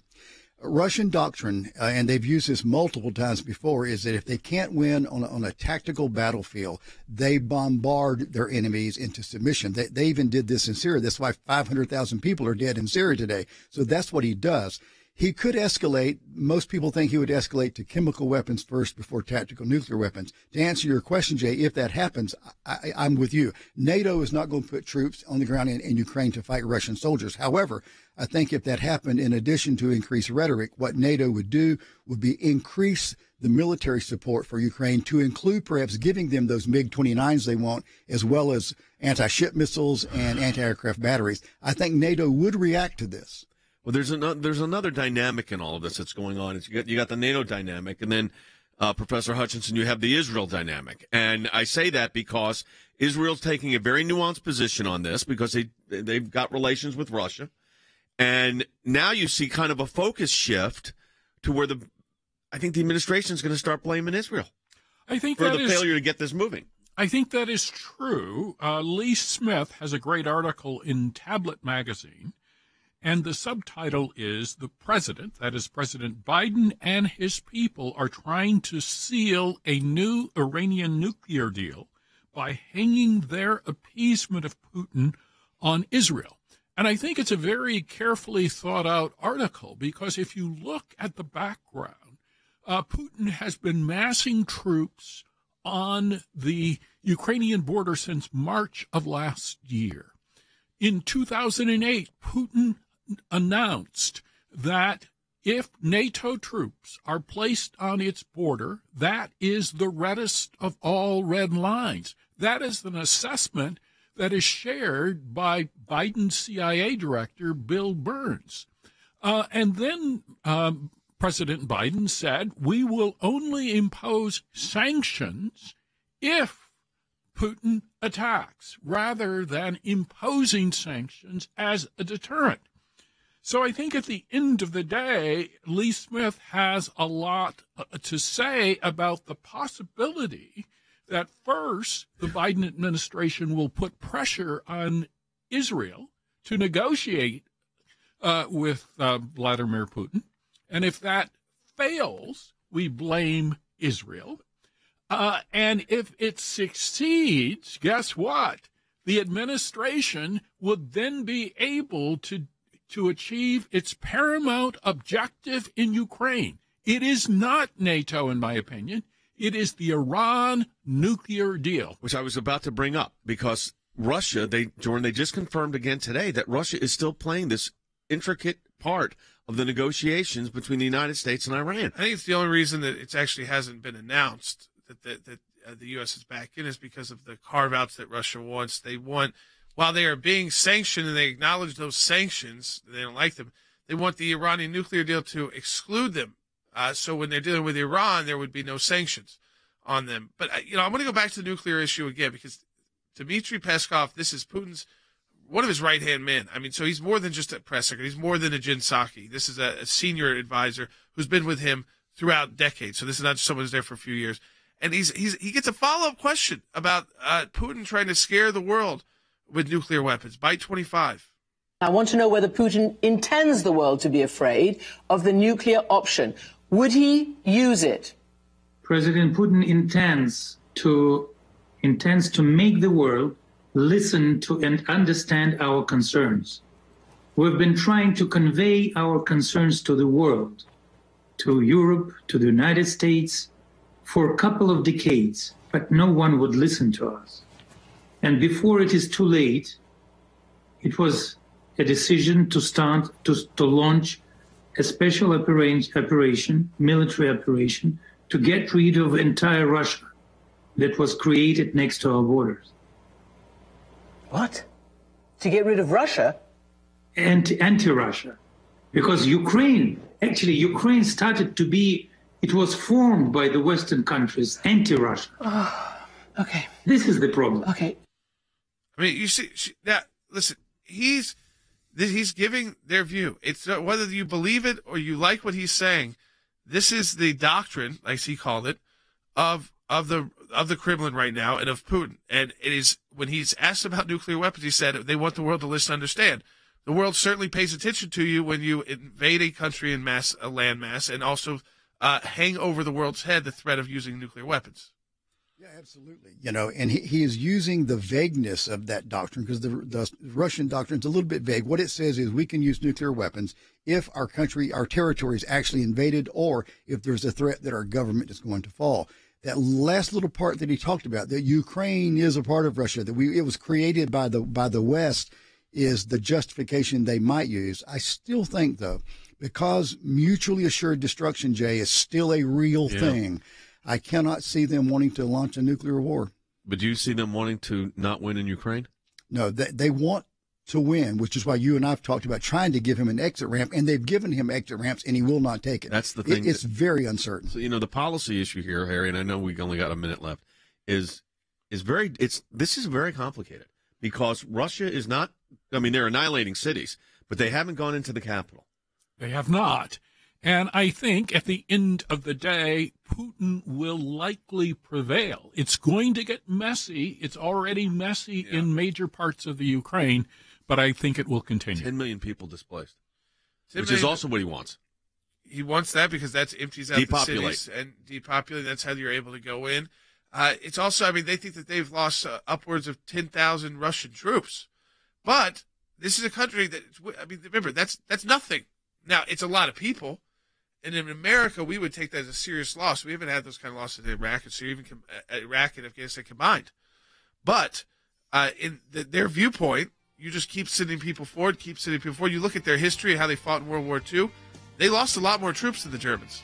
Russian doctrine, and they've used this multiple times before, is that if they can't win on a tactical battlefield, they bombard their enemies into submission. They even did this in Syria. That's why 500,000 people are dead in Syria today. So that's what he does. He could escalate. Most people think he would escalate to chemical weapons first before tactical nuclear weapons. To answer your question, Jay, if that happens, I'm with you. NATO is not going to put troops on the ground in Ukraine to fight Russian soldiers. However, I think if that happened, in addition to increased rhetoric, what NATO would do would be increase the military support for Ukraine to include perhaps giving them those MiG-29s they want, as well as anti-ship missiles and anti-aircraft batteries. I think NATO would react to this. Well, there's another dynamic in all of this that's going on. You got the NATO dynamic, and then Professor Hutchinson, you have the Israel dynamic. And I say that because Israel's taking a very nuanced position on this because they've got relations with Russia. And now you see kind of a focus shift to where I think the administration is going to start blaming Israel for the failure to get this moving. I think that is true. Lee Smith has a great article in Tablet magazine, and the subtitle is "The President," that is President Biden, and his people are trying to seal a new Iranian nuclear deal by hanging their appeasement of Putin on Israel. And I think it's a very carefully thought out article because if you look at the background, Putin has been massing troops on the Ukrainian border since March of last year. In 2008, Putin announced that if NATO troops are placed on its border, that is the reddest of all red lines. That is an assessment that is shared by Biden's CIA director, Bill Burns. And then President Biden said, we will only impose sanctions if Putin attacks, rather than imposing sanctions as a deterrent. So I think at the end of the day, Lee Smith has a lot to say about the possibility that first, the Biden administration will put pressure on Israel to negotiate with Vladimir Putin. And if that fails, we blame Israel. And if it succeeds, guess what? The administration would then be able to achieve its paramount objective in Ukraine. It is not NATO, in my opinion. It is the Iran nuclear deal. Which I was about to bring up, because Russia, Jordan, they just confirmed again today that Russia is still playing this intricate part of the negotiations between the United States and Iran. I think it's the only reason that it actually hasn't been announced that the U.S. is back in is because of the carve-outs that Russia wants. They want, while they are being sanctioned and they acknowledge those sanctions, they don't like them, they want the Iranian nuclear deal to exclude them. So when they're dealing with Iran, there would be no sanctions on them. But, I'm going to go back to the nuclear issue again, because Dmitry Peskov, this is Putin's, one of his right-hand men. I mean, so he's more than just a press secretary. He's more than a Jen Psaki. This is a senior advisor who's been with him throughout decades. So this is not just someone who's there for a few years. And he gets a follow-up question about Putin trying to scare the world with nuclear weapons. Byte 25. I want to know whether Putin intends the world to be afraid of the nuclear option. Would he use it? President Putin intends to make the world listen to and understand our concerns. We've been trying to convey our concerns to the world, to Europe, to the United States, for a couple of decades, but no one would listen to us. And before it is too late, it was a decision to launch a special operation, military operation, to get rid of entire Russia that was created next to our borders. What? To get rid of Russia? Anti-Russia. Because Ukraine started to be, it was formed by the Western countries, anti-Russia. Oh, okay. This is the problem. Okay. I mean, you see, listen, he's giving their view. It's whether you believe it or you like what he's saying. This is the doctrine, as he called it, of the Kremlin right now and of Putin. And it is, when he's asked about nuclear weapons, he said they want the world to listen and understand. The world certainly pays attention to you when you invade a country in a landmass, and also hang over the world's head the threat of using nuclear weapons. Yeah, absolutely. You know, and he is using the vagueness of that doctrine, because the Russian doctrine is a little bit vague. What it says is we can use nuclear weapons if our territory is actually invaded, or if there's a threat that our government is going to fall. That last little part that he talked about, that Ukraine is a part of Russia, that it was created by the West, is the justification they might use. I still think, though, because mutually assured destruction, Jay, is still a real thing, I cannot see them wanting to launch a nuclear war. But do you see them wanting to not win in Ukraine? No, they want to win, which is why you and I have talked about trying to give him an exit ramp, and they've given him exit ramps, and he will not take it. That's the thing. It's very uncertain. So, the policy issue here, Harry, and I know we only got a minute left, this is very complicated, because Russia is not, they're annihilating cities, but they haven't gone into the capital. They have not. And I think at the end of the day, Putin will likely prevail. It's going to get messy. It's already messy in major parts of the Ukraine, but I think it will continue. 10 million people displaced, which is also what he wants. He wants that because that empties out the cities and depopulate. That's how you're able to go in. It's also, they think that they've lost upwards of 10,000 Russian troops. But this is a country that, remember, that's nothing. Now, it's a lot of people. And in America, we would take that as a serious loss. We haven't had those kind of losses in Iraq and Syria, even Iraq and Afghanistan combined. But in their viewpoint, you just keep sending people forward, You look at their history and how they fought in World War II. They lost a lot more troops than the Germans.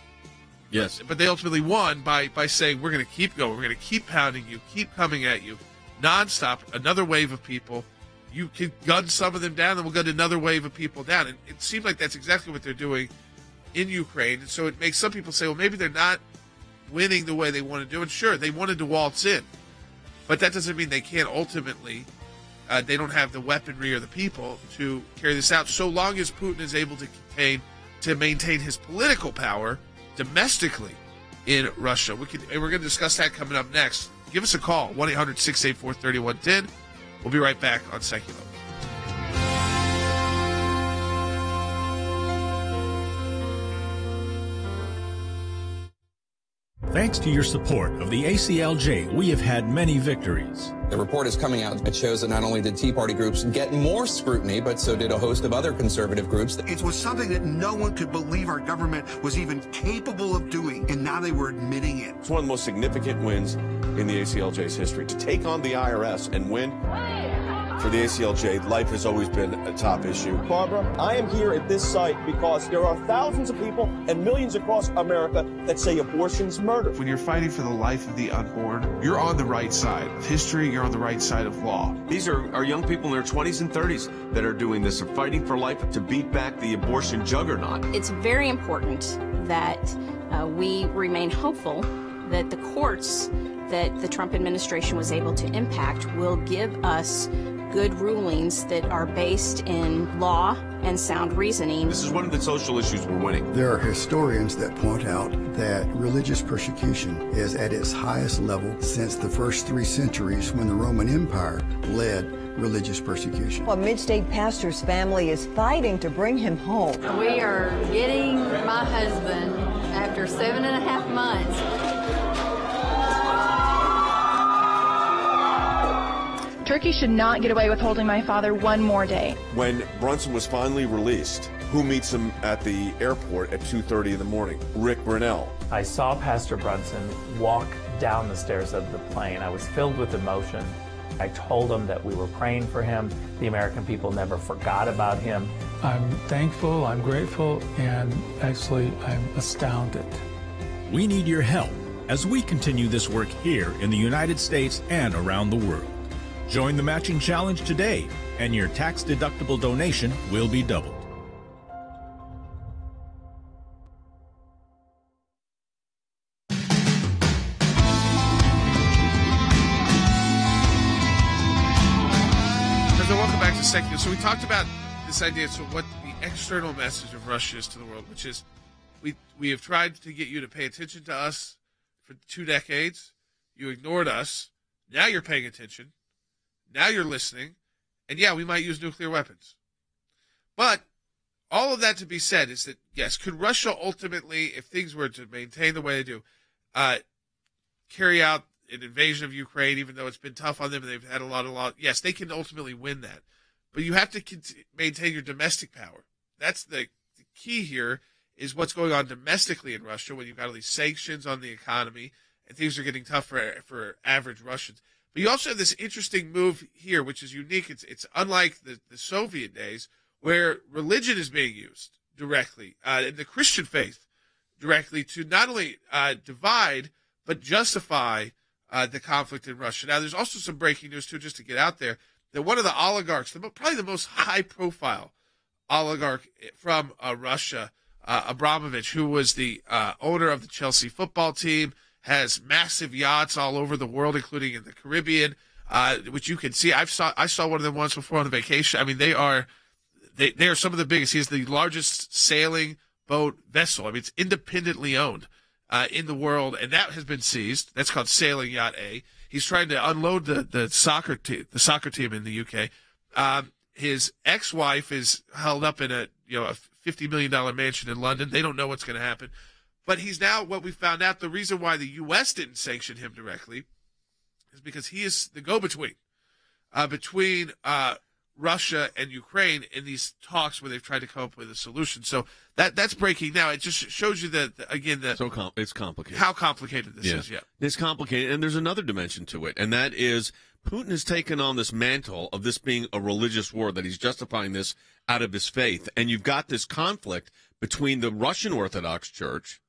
Yes. But they ultimately won by saying, we're going to keep going. We're going to keep pounding you, keep coming at you, nonstop, another wave of people. You can gun some of them down, and we'll gun another wave of people down. And it seems like that's exactly what they're doing in Ukraine. And so it makes some people say, well, maybe they're not winning the way they want to do it. Sure, they wanted to waltz in, but that doesn't mean they can't ultimately, they don't have the weaponry or the people to carry this out, so long as Putin is able to maintain his political power domestically in Russia. We're going to discuss that coming up next. Give us a call, 1-800-684-3110. We'll be right back on Sekulow. Thanks to your support of the ACLJ, we have had many victories. The report is coming out. It shows that not only did Tea Party groups get more scrutiny, but so did a host of other conservative groups. It was something that no one could believe our government was even capable of doing, and now they were admitting it. It's one of the most significant wins in the ACLJ's history. To take on the IRS and win, for the ACLJ, life has always been a top issue. Barbara, I am here at this site because there are thousands of people and millions across America that say abortion's murder. When you're fighting for the life of the unborn, you're on the right side of history, you're on the right side of law. These are young people in their 20s and 30s that are doing this, are fighting for life to beat back the abortion juggernaut. It's very important that we remain hopeful that the courts that the Trump administration was able to impact will give us good rulings that are based in law and sound reasoning. This is one of the social issues we're winning. There are historians that point out that religious persecution is at its highest level since the first 3 centuries, when the Roman Empire led religious persecution. A mid-state pastor's family is fighting to bring him home. We are getting my husband after 7.5 months. Turkey should not get away with holding my father one more day. When Brunson was finally released, who meets him at the airport at 2:30 in the morning? Rick Burnell. I saw Pastor Brunson walk down the stairs of the plane. I was filled with emotion. I told him that we were praying for him. The American people never forgot about him. I'm thankful, I'm grateful, and actually I'm astounded. We need your help as we continue this work here in the United States and around the world. Join the matching challenge today, and your tax-deductible donation will be doubled. Welcome back to Sekulow. So we talked about this idea, so what the external message of Russia is to the world, which is we have tried to get you to pay attention to us for 2 decades. You ignored us. Now you're paying attention. Now you're listening. And yeah, we might use nuclear weapons. But all of that to be said is that, yes, could Russia ultimately, if things were to maintain the way they do, carry out an invasion of Ukraine, even though it's been tough on them and they've had a lot of loss? Yes, they can ultimately win that. But you have to maintain your domestic power. That's the key here, is what's going on domestically in Russia when you've got all these sanctions on the economy and things are getting tough for average Russians. But you also have this interesting move here, which is unique. It's unlike the Soviet days, where religion is being used directly, and the Christian faith directly, to not only divide, but justify the conflict in Russia. Now, there's also some breaking news, too, just to get out there, that one of the oligarchs, probably the most high-profile oligarch from Russia, Abramovich, who was the owner of the Chelsea football team, has massive yachts all over the world, including in the Caribbean, which you can see. I saw one of them once before on a vacation. I mean, they are some of the biggest. He is the largest sailing boat vessel. I mean, it's independently owned in the world, and that has been seized. That's called Sailing Yacht A. He's trying to unload the soccer team in the UK. His ex-wife is held up in a $50 million mansion in London. They don't know what's going to happen. But he's now, what we found out, the reason why the U.S. didn't sanction him directly is because he is the go-between between Russia and Ukraine in these talks where they've tried to come up with a solution. So that's breaking now. It just shows you that, again, that it's complicated. How complicated this is, yeah. It's complicated, and there's another dimension to it, and that is Putin has taken on this mantle of this being a religious war, that he's justifying this out of his faith. And you've got this conflict between the Russian Orthodox Church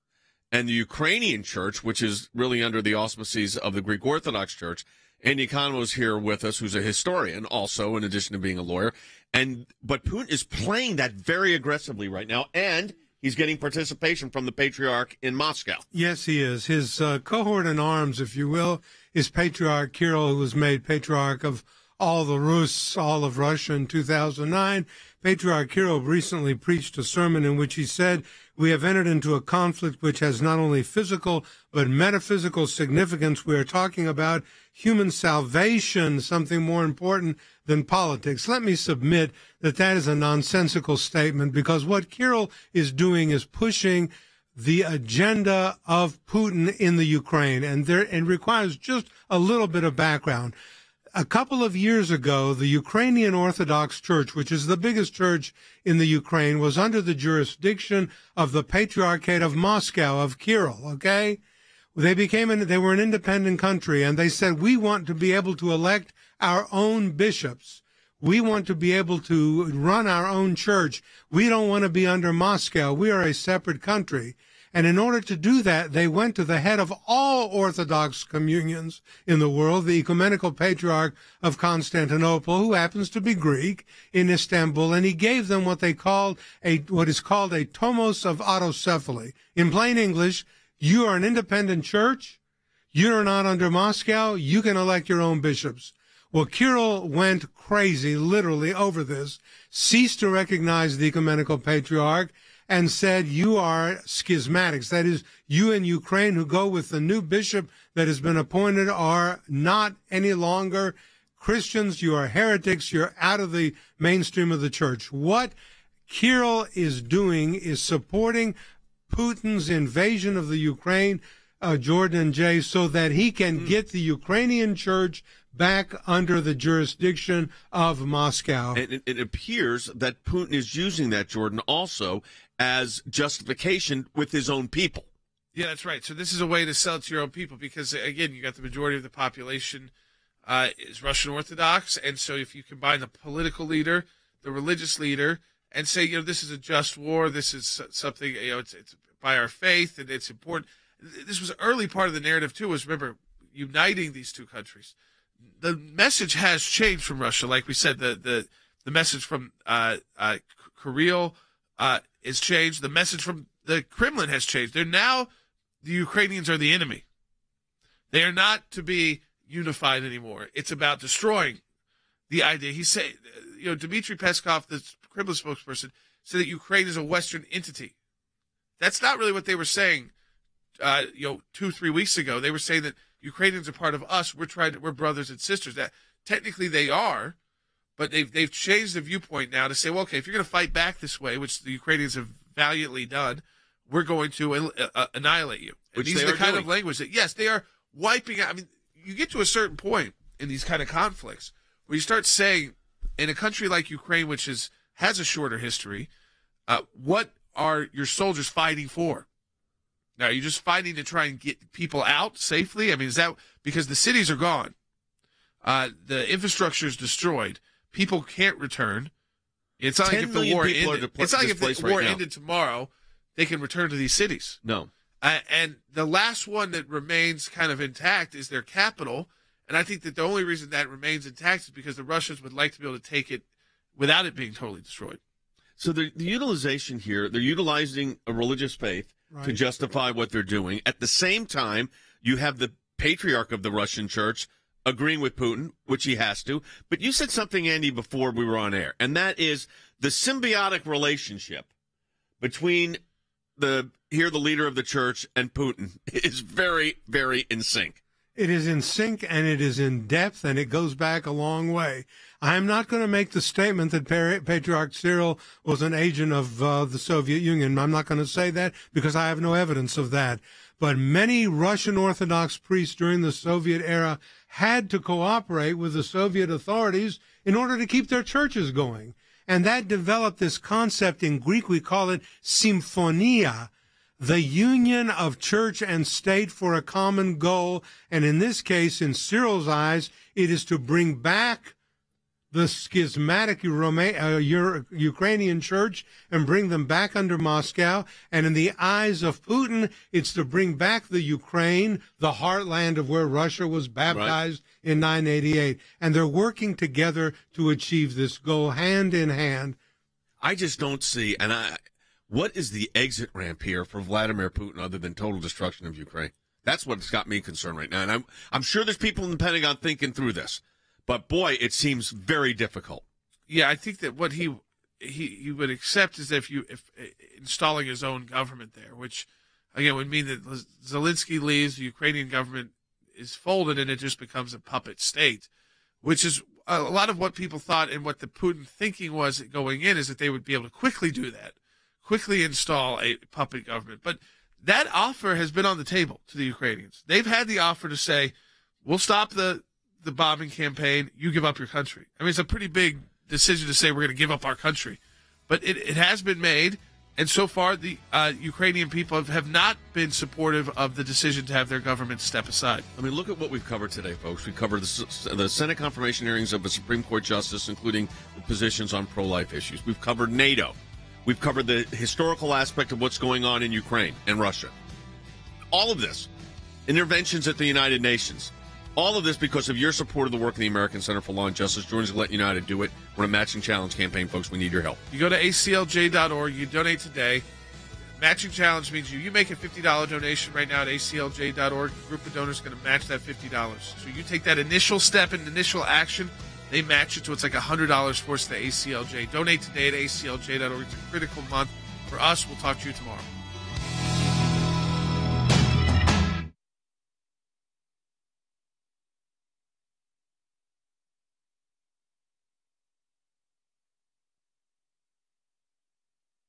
and the Ukrainian Church, which is really under the auspices of the Greek Orthodox Church. Andy Economou is here with us, who's a historian also, in addition to being a lawyer. But Putin is playing that very aggressively right now, and he's getting participation from the Patriarch in Moscow. Yes, he is. His cohort in arms, if you will, is Patriarch Kirill, who was made Patriarch of all the Rus, all of Russia in 2009. Patriarch Kirill recently preached a sermon in which he said, "We have entered into a conflict which has not only physical but metaphysical significance. We are talking about human salvation, something more important than politics." Let me submit that that is a nonsensical statement, because what Kirill is doing is pushing the agenda of Putin in the Ukraine, and it requires just a little bit of background. A couple of years ago, the Ukrainian Orthodox Church, which is the biggest church in the Ukraine, was under the jurisdiction of the Patriarchate of Moscow, of Kirill, okay? They were an independent country, and they said, we want to be able to elect our own bishops. We want to be able to run our own church. We don't want to be under Moscow. We are a separate country. And in order to do that, they went to the head of all Orthodox communions in the world, the Ecumenical Patriarch of Constantinople, who happens to be Greek, in Istanbul, and he gave them what is called a tomos of autocephaly. In plain English, you are an independent church. You're not under Moscow. You can elect your own bishops. Well, Kirill went crazy, literally, over this, ceased to recognize the Ecumenical Patriarch, and said, you are schismatics. That is, you in Ukraine who go with the new bishop that has been appointed are not any longer Christians. You are heretics. You're out of the mainstream of the church. What Kirill is doing is supporting Putin's invasion of the Ukraine, Jordan and Jay, so that he can get the Ukrainian church back under the jurisdiction of Moscow. And it appears that Putin is using that, Jordan, also as justification with his own people. Yeah, that's right. So this is a way to sell it to your own people because, again, you got the majority of the population is Russian Orthodox. And so if you combine the political leader, the religious leader, and say, this is a just war, this is something, it's by our faith, and it's important. This was an early part of the narrative, too, was, remember, uniting these two countries. The message has changed from Russia. Like we said, the message from Kirill has changed. The message from the Kremlin has changed. They're now, the Ukrainians are the enemy. They are not to be unified anymore. It's about destroying the idea. He said, Dmitry Peskov, the Kremlin spokesperson, said that Ukraine is a Western entity. That's not really what they were saying, 2-3 weeks ago. They were saying that Ukrainians are part of us. We're brothers and sisters. That technically they are, but they've changed the viewpoint now to say, well, okay, if you're going to fight back this way, which the Ukrainians have valiantly done, we're going to annihilate you. And these are the kind of language that, yes, they are wiping out. I mean, you get to a certain point in these kind of conflicts where you start saying, in a country like Ukraine, which has a shorter history, what are your soldiers fighting for? Now, are you just fighting to try and get people out safely? I mean, is that because the cities are gone? The infrastructure is destroyed. People can't return. It's not like if the war ended. It's not like if the war ended tomorrow, they can return to these cities. No. And the last one that remains kind of intact is their capital. And I think that the only reason that remains intact is because the Russians would like to be able to take it without it being totally destroyed. So the utilization here, they're utilizing a religious faith to justify what they're doing. At the same time, you have the patriarch of the Russian church agreeing with Putin, which he has to. But you said something, Andy, before we were on air, and that is the symbiotic relationship between the leader of the church and Putin is very, very in sync. It is in sync, and it is in depth, and it goes back a long way. I'm not going to make the statement that Patriarch Cyril was an agent of the Soviet Union. I'm not going to say that because I have no evidence of that. But many Russian Orthodox priests during the Soviet era had to cooperate with the Soviet authorities in order to keep their churches going. And that developed this concept in Greek, we call it symphonia, the union of church and state for a common goal. And in this case, in Cyril's eyes, it is to bring back the schismatic Ukrainian church and bring them back under Moscow. And in the eyes of Putin, it's to bring back the Ukraine, the heartland of where Russia was baptized in 988. And they're working together to achieve this goal hand in hand. I just don't see, what is the exit ramp here for Vladimir Putin other than total destruction of Ukraine? That's what's got me concerned right now. And I'm sure there's people in the Pentagon thinking through this. But, boy, it seems very difficult. Yeah, I think that what he would accept is if installing his own government there, which, again, would mean that Zelensky leaves, the Ukrainian government is folded, and it just becomes a puppet state, which is a lot of what people thought and what the Putin thinking was going in is that they would be able to quickly do that, quickly install a puppet government. But that offer has been on the table to the Ukrainians. They've had the offer to say, we'll stop the bombing campaign, you give up your country. I mean, it's a pretty big decision to say we're going to give up our country. But it has been made, and so far the Ukrainian people have not been supportive of the decision to have their government step aside. I mean, look at what we've covered today, folks. We covered the Senate confirmation hearings of a Supreme Court justice, including the positions on pro-life issues. We've covered NATO. We've covered the historical aspect of what's going on in Ukraine and Russia. All of this, interventions at the United Nations. All of this because of your support of the work of the American Center for Law and Justice. Join us to let you know how to do it. We're a matching challenge campaign, folks. We need your help. You go to ACLJ.org. You donate today. Matching challenge means you make a $50 donation right now at ACLJ.org. A group of donors is going to match that $50. So you take that initial step and initial action. They match it, so it's like $100 for us to ACLJ. Donate today at ACLJ.org. It's a critical month for us. We'll talk to you tomorrow.